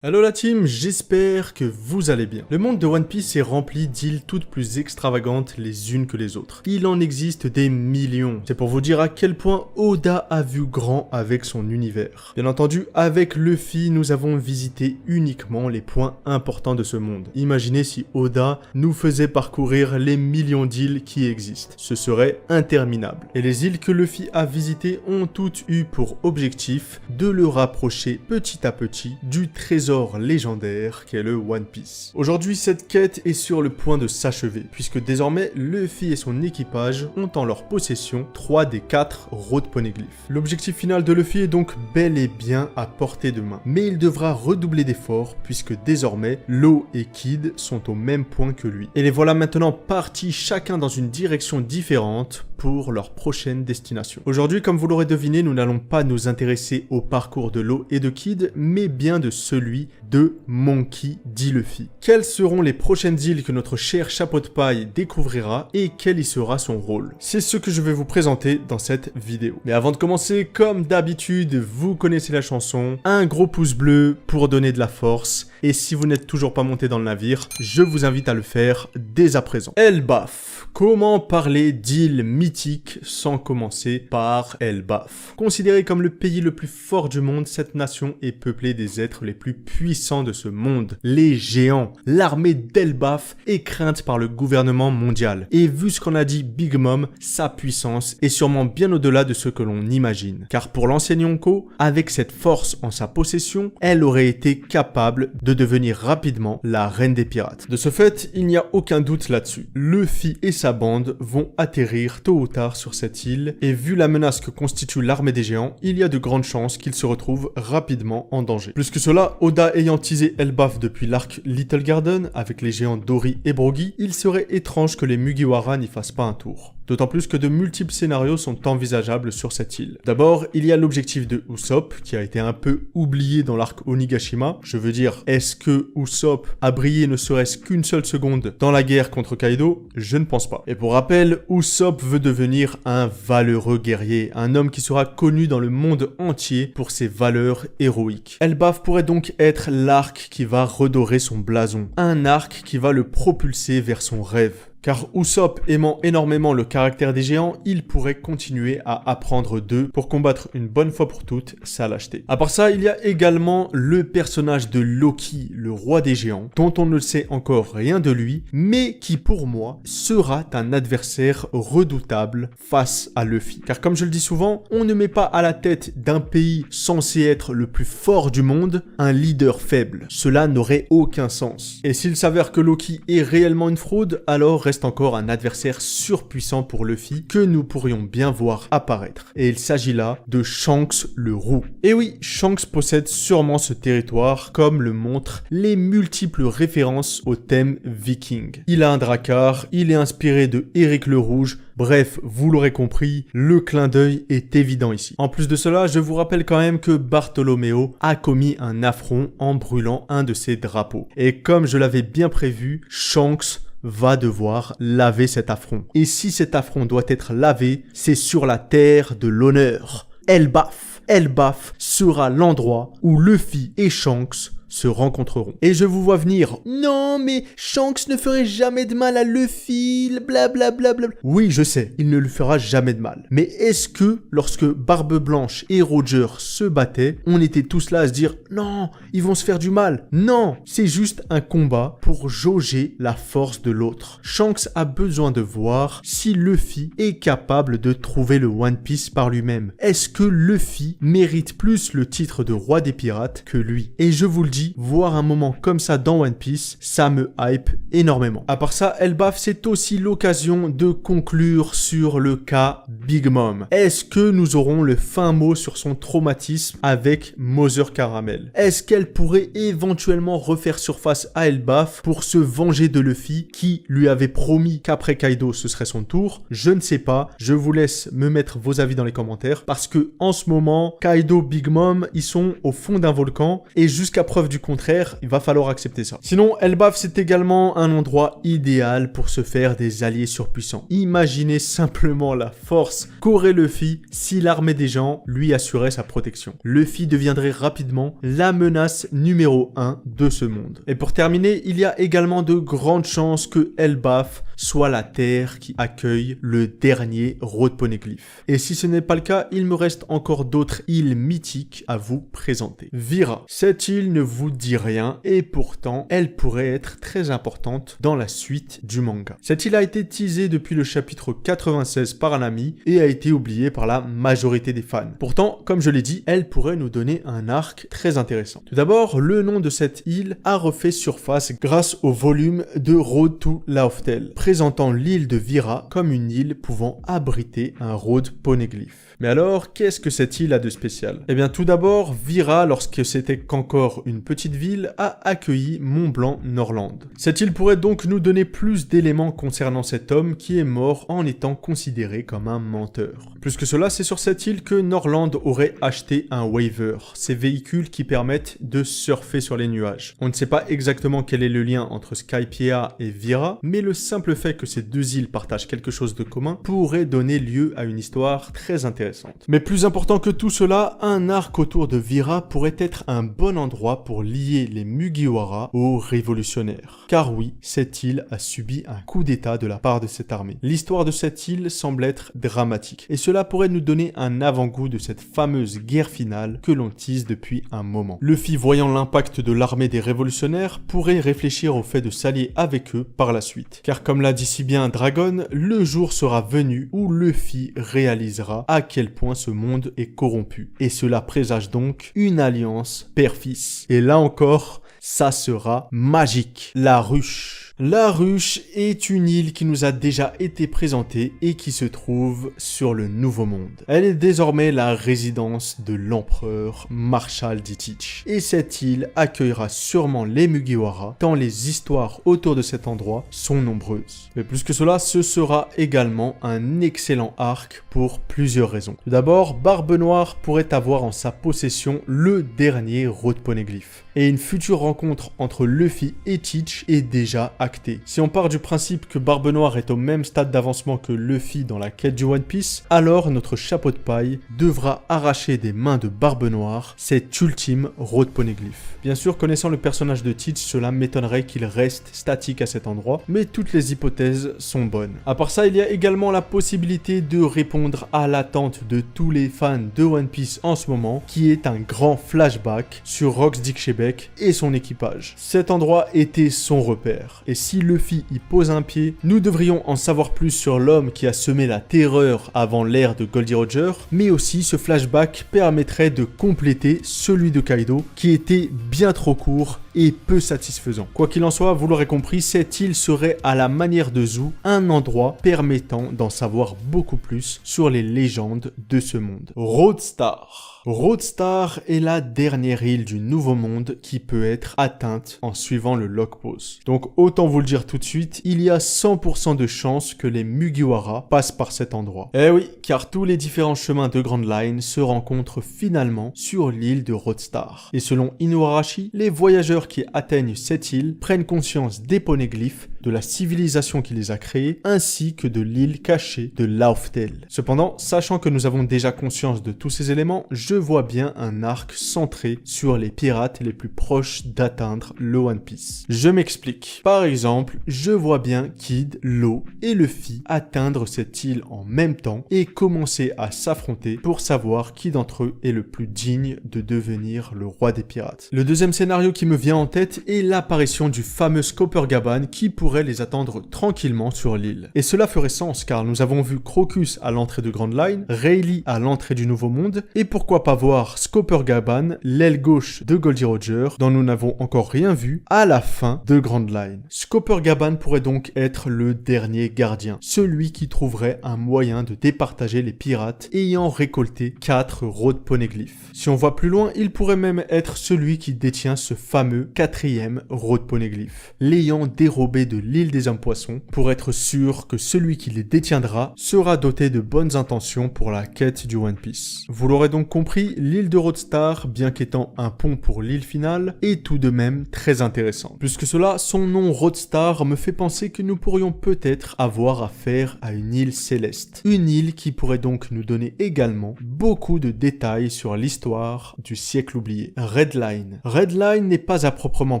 Hello la team, j'espère que vous allez bien. Le monde de One Piece est rempli d'îles toutes plus extravagantes les unes que les autres. Il en existe des millions. C'est pour vous dire à quel point Oda a vu grand avec son univers. Bien entendu, avec Luffy, nous avons visité uniquement les points importants de ce monde. Imaginez si Oda nous faisait parcourir les millions d'îles qui existent. Ce serait interminable. Et les îles que Luffy a visitées ont toutes eu pour objectif de le rapprocher petit à petit du trésor légendaire qu'est le One Piece. Aujourd'hui, cette quête est sur le point de s'achever, puisque désormais, Luffy et son équipage ont en leur possession 3 des 4 road poneglyphes. L'objectif final de Luffy est donc bel et bien à portée de main, mais il devra redoubler d'efforts, puisque désormais, Law et Kid sont au même point que lui. Et les voilà maintenant partis chacun dans une direction différente pour leur prochaine destination. Aujourd'hui, comme vous l'aurez deviné, nous n'allons pas nous intéresser au parcours de Law et de Kid, mais bien de celui de Monkey D. Luffy. Quelles seront les prochaines îles que notre cher chapeau de paille découvrira et quel y sera son rôle? C'est ce que je vais vous présenter dans cette vidéo. Mais avant de commencer, comme d'habitude, vous connaissez la chanson, un gros pouce bleu pour donner de la force, et si vous n'êtes toujours pas monté dans le navire, je vous invite à le faire dès à présent. Elbaf. Comment parler d'îles mythiques sans commencer par Elbaf? Considérée comme le pays le plus fort du monde, cette nation est peuplée des êtres les plus puissants de ce monde, les géants. L'armée d'Elbaf est crainte par le gouvernement mondial. Et vu ce qu'en a dit Big Mom, sa puissance est sûrement bien au-delà de ce que l'on imagine. Car pour l'ancienne Yonko, avec cette force en sa possession, elle aurait été capable de devenir rapidement la reine des pirates. De ce fait, il n'y a aucun doute là-dessus. Luffy et sa bande vont atterrir tôt ou tard sur cette île, et vu la menace que constitue l'armée des géants, il y a de grandes chances qu'ils se retrouvent rapidement en danger. Plus que cela, Oda ayant teasé Elbaf depuis l'arc Little Garden avec les géants Dory et Brogy, il serait étrange que les Mugiwara n'y fassent pas un tour. D'autant plus que de multiples scénarios sont envisageables sur cette île. D'abord, il y a l'objectif de Usopp, qui a été un peu oublié dans l'arc Onigashima. Je veux dire, est-ce que Usopp a brillé ne serait-ce qu'une seule seconde dans la guerre contre Kaido? Je ne pense pas. Et pour rappel, Usopp veut devenir un valeureux guerrier, un homme qui sera connu dans le monde entier pour ses valeurs héroïques. Elbaf pourrait donc être l'arc qui va redorer son blason, un arc qui va le propulser vers son rêve. Car Usopp aimant énormément le caractère des géants, il pourrait continuer à apprendre d'eux pour combattre une bonne fois pour toutes sa lâcheté. À part ça, il y a également le personnage de Loki, le roi des géants, dont on ne sait encore rien de lui, mais qui pour moi sera un adversaire redoutable face à Luffy. Car comme je le dis souvent, on ne met pas à la tête d'un pays censé être le plus fort du monde un leader faible. Cela n'aurait aucun sens. Et s'il s'avère que Loki est réellement une fraude, alors reste encore un adversaire surpuissant pour Luffy que nous pourrions bien voir apparaître. Et il s'agit là de Shanks le Roux. Et oui, Shanks possède sûrement ce territoire comme le montrent les multiples références au thème viking. Il a un drakkar, il est inspiré de Eric le Rouge. Bref, vous l'aurez compris, le clin d'œil est évident ici. En plus de cela, je vous rappelle quand même que Bartholoméo a commis un affront en brûlant un de ses drapeaux. Et comme je l'avais bien prévu, Shanks va devoir laver cet affront. Et si cet affront doit être lavé, c'est sur la terre de l'honneur. Elbaf. Elbaf sera l'endroit où Luffy et Shanks se rencontreront. Et je vous vois venir. Non, mais Shanks ne ferait jamais de mal à Luffy, blablabla. Oui, je sais, il ne lui fera jamais de mal. Mais est-ce que, lorsque Barbe Blanche et Roger se battaient, on était tous là à se dire, non, ils vont se faire du mal. Non, c'est juste un combat pour jauger la force de l'autre. Shanks a besoin de voir si Luffy est capable de trouver le One Piece par lui-même. Est-ce que Luffy mérite plus le titre de roi des pirates que lui? Et je vous le dis, voir un moment comme ça dans One Piece, ça me hype énormément. À part ça, Elbaf, c'est aussi l'occasion de conclure sur le cas Big Mom. Est-ce que nous aurons le fin mot sur son traumatisme avec Mother Caramel? Est-ce qu'elle pourrait éventuellement refaire surface à Elbaf pour se venger de Luffy qui lui avait promis qu'après Kaido ce serait son tour? Je ne sais pas, je vous laisse me mettre vos avis dans les commentaires parce que en ce moment, Kaido, Big Mom, ils sont au fond d'un volcan et jusqu'à preuve preuve du contraire, il va falloir accepter ça. Sinon, Elbaf, c'est également un endroit idéal pour se faire des alliés surpuissants. Imaginez simplement la force qu'aurait Luffy si l'armée des gens lui assurait sa protection. Luffy deviendrait rapidement la menace numéro 1 de ce monde. Et pour terminer, il y a également de grandes chances que Elbaf soit la terre qui accueille le dernier Road Poneglyph. Et si ce n'est pas le cas, il me reste encore d'autres îles mythiques à vous présenter. Vira. Cette île ne vous dit rien et pourtant, elle pourrait être très importante dans la suite du manga. Cette île a été teasée depuis le chapitre 96 par Nami et a été oubliée par la majorité des fans. Pourtant, comme je l'ai dit, elle pourrait nous donner un arc très intéressant. Tout d'abord, le nom de cette île a refait surface grâce au volume de Road to Lauftel, présentant l'île de Vira comme une île pouvant abriter un Road Poneglyph. Mais alors, qu'est-ce que cette île a de spécial? Eh bien, tout d'abord, Vira, lorsque c'était qu'encore une petite ville, a accueilli Mont Blanc Norland. Cette île pourrait donc nous donner plus d'éléments concernant cet homme qui est mort en étant considéré comme un menteur. Plus que cela, c'est sur cette île que Norland aurait acheté un Waver, ces véhicules qui permettent de surfer sur les nuages. On ne sait pas exactement quel est le lien entre Skypiea et Vira, mais le simple fait que ces deux îles partagent quelque chose de commun pourrait donner lieu à une histoire très intéressante. Mais plus important que tout cela, un arc autour de Vira pourrait être un bon endroit pour lier les Mugiwara aux révolutionnaires. Car oui, cette île a subi un coup d'état de la part de cette armée. L'histoire de cette île semble être dramatique, et cela pourrait nous donner un avant-goût de cette fameuse guerre finale que l'on tease depuis un moment. Luffy, voyant l'impact de l'armée des révolutionnaires, pourrait réfléchir au fait de s'allier avec eux par la suite. Car comme l'a dit si bien Dragon, le jour sera venu où Luffy réalisera à quel point ce monde est corrompu. Et cela présage donc une alliance père-fils. Et là encore, ça sera magique. La ruche. La ruche est une île qui nous a déjà été présentée et qui se trouve sur le Nouveau Monde. Elle est désormais la résidence de l'empereur Marshal d'Itich. Et cette île accueillera sûrement les Mugiwara, tant les histoires autour de cet endroit sont nombreuses. Mais plus que cela, ce sera également un excellent arc pour plusieurs raisons. Tout d'abord, Barbe Noire pourrait avoir en sa possession le dernier Road Poneglyph. Et une future rencontre entre Luffy et Teach est déjà actée. Si on part du principe que Barbe Noire est au même stade d'avancement que Luffy dans la quête du One Piece, alors notre chapeau de paille devra arracher des mains de Barbe Noire cet ultime Road Poneglyph. Bien sûr, connaissant le personnage de Teach, cela m'étonnerait qu'il reste statique à cet endroit, mais toutes les hypothèses sont bonnes. À part ça, il y a également la possibilité de répondre à l'attente de tous les fans de One Piece en ce moment, qui est un grand flashback sur Rox Dickebec et son équipage. Cet endroit était son repère, et si Luffy y pose un pied, nous devrions en savoir plus sur l'homme qui a semé la terreur avant l'ère de Goldie Roger, mais aussi ce flashback permettrait de compléter celui de Kaido, qui était bien trop court et peu satisfaisant. Quoi qu'il en soit, vous l'aurez compris, cette île serait à la manière de Zou, un endroit permettant d'en savoir beaucoup plus sur les légendes de ce monde. Roadstar. Roadstar est la dernière île du Nouveau Monde qui peut être atteinte en suivant le log pose. Donc autant vous le dire tout de suite, il y a 100% de chances que les Mugiwara passent par cet endroit. Eh oui, car tous les différents chemins de Grand Line se rencontrent finalement sur l'île de Roadstar. Et selon Inuarashi, les voyageurs qui atteignent cette île prennent conscience des poneglyphes, de la civilisation qui les a créés, ainsi que de l'île cachée de Lauftel. Cependant, sachant que nous avons déjà conscience de tous ces éléments, je vois bien un arc centré sur les pirates les plus proches d'atteindre le One Piece. Je m'explique. Par exemple, je vois bien Kid, Law et Luffy atteindre cette île en même temps et commencer à s'affronter pour savoir qui d'entre eux est le plus digne de devenir le roi des pirates. Le deuxième scénario qui me vient en tête est l'apparition du fameux Coppergaban qui pourrait les attendre tranquillement sur l'île. Et cela ferait sens car nous avons vu Crocus à l'entrée de Grand Line, Rayleigh à l'entrée du Nouveau Monde et pourquoi pas voir Coppergaban, l'aile gauche de Goldie Roger, dont nous n'avons encore rien vu, à la fin de Grand Line. Coppergaban pourrait donc être le dernier gardien, celui qui trouverait un moyen de départager les pirates ayant récolté 4 Road Poneglyph. Si on voit plus loin, il pourrait même être celui qui détient ce fameux 4e Road Poneglyph, l'ayant dérobé de l'île des hommes poissons pour être sûr que celui qui les détiendra sera doté de bonnes intentions pour la quête du One Piece. Vous l'aurez donc compris, l'île de Roadstar, bien qu'étant un pont pour l'île finale, est tout de même très intéressante. Plus que cela, son nom Roadstar me fait penser que nous pourrions peut-être avoir affaire à une île céleste. Une île qui pourrait donc nous donner également beaucoup de détails sur l'histoire du siècle oublié. Red Line. Red Line n'est pas à proprement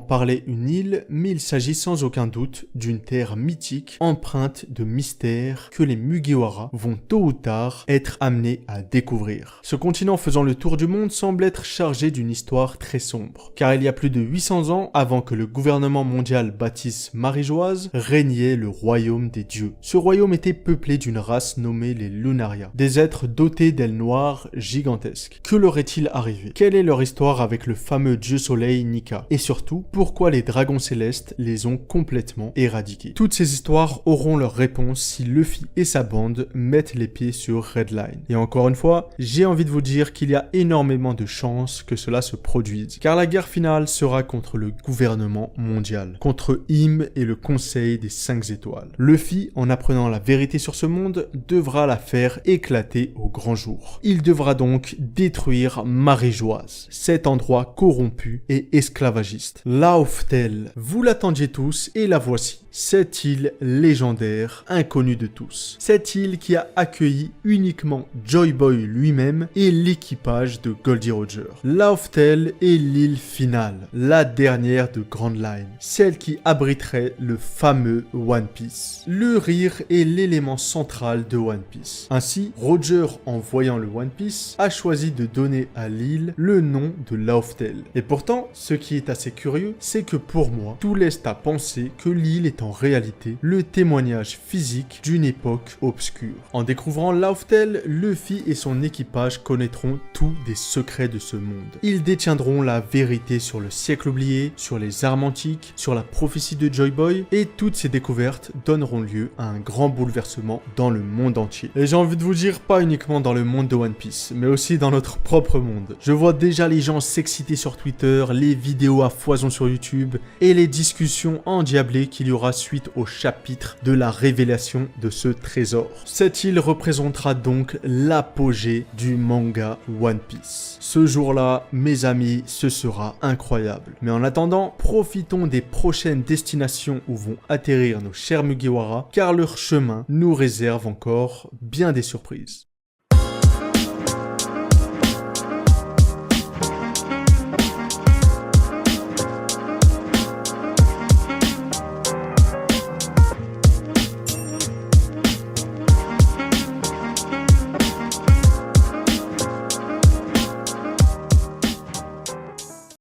parler une île, mais il s'agit sans aucun doute d'une terre mythique empreinte de mystère que les Mugiwara vont tôt ou tard être amenés à découvrir. Ce continent faisant le tour du monde semble être chargé d'une histoire très sombre, car il y a plus de 800 ans, avant que le gouvernement mondial bâtisse Marie-Joise, régnait le royaume des dieux. Ce royaume était peuplé d'une race nommée les Lunaria, des êtres dotés d'ailes noires gigantesques. Que leur est-il arrivé? Quelle est leur histoire avec le fameux dieu soleil Nika? Et surtout, pourquoi les dragons célestes les ont complètement éradiqués? Toutes ces histoires auront leur réponse si Luffy et sa bande mettent les pieds sur Red Line. Et encore une fois, j'ai envie de vous dire qu'il y a énormément de chances que cela se produise, car la guerre finale sera contre le gouvernement mondial, contre Im et le Conseil des 5 étoiles. Luffy, en apprenant la vérité sur ce monde, devra la faire éclater au grand jour. Il devra donc détruire Marie-Joise, cet endroit corrompu et esclavagiste. Lauftel, vous l'attendiez tous et la voici. Cette île légendaire, inconnue de tous. Cette île qui a accueilli uniquement Joy Boy lui-même et l'équipage de Goldie Roger. Lauftel est l'île finale, la dernière de Grand Line, celle qui abriterait le fameux One Piece. Le rire est l'élément central de One Piece. Ainsi, Roger, en voyant le One Piece, a choisi de donner à l'île le nom de Lauftel. Et pourtant, ce qui est assez curieux, c'est que pour moi, tout laisse à penser que l'île est en réalité le témoignage physique d'une époque obscure. En découvrant Lauftel, Luffy et son équipage connaîtront tous des secrets de ce monde. Ils détiendront la vérité sur le siècle oublié, sur les armes antiques, sur la prophétie de Joy Boy, et toutes ces découvertes donneront lieu à un grand bouleversement dans le monde entier. Et j'ai envie de vous dire, pas uniquement dans le monde de One Piece, mais aussi dans notre propre monde. Je vois déjà les gens s'exciter sur Twitter, les vidéos à foison sur YouTube, et les discussions endiablées qu'il y aura suite au chapitre de la révélation de ce trésor. Cette île représentera donc l'apogée du manga One Piece. Ce jour-là, mes amis, ce sera incroyable. Mais en attendant, profitons des prochaines destinations où vont atterrir nos chers Mugiwara, car leur chemin nous réserve encore bien des surprises.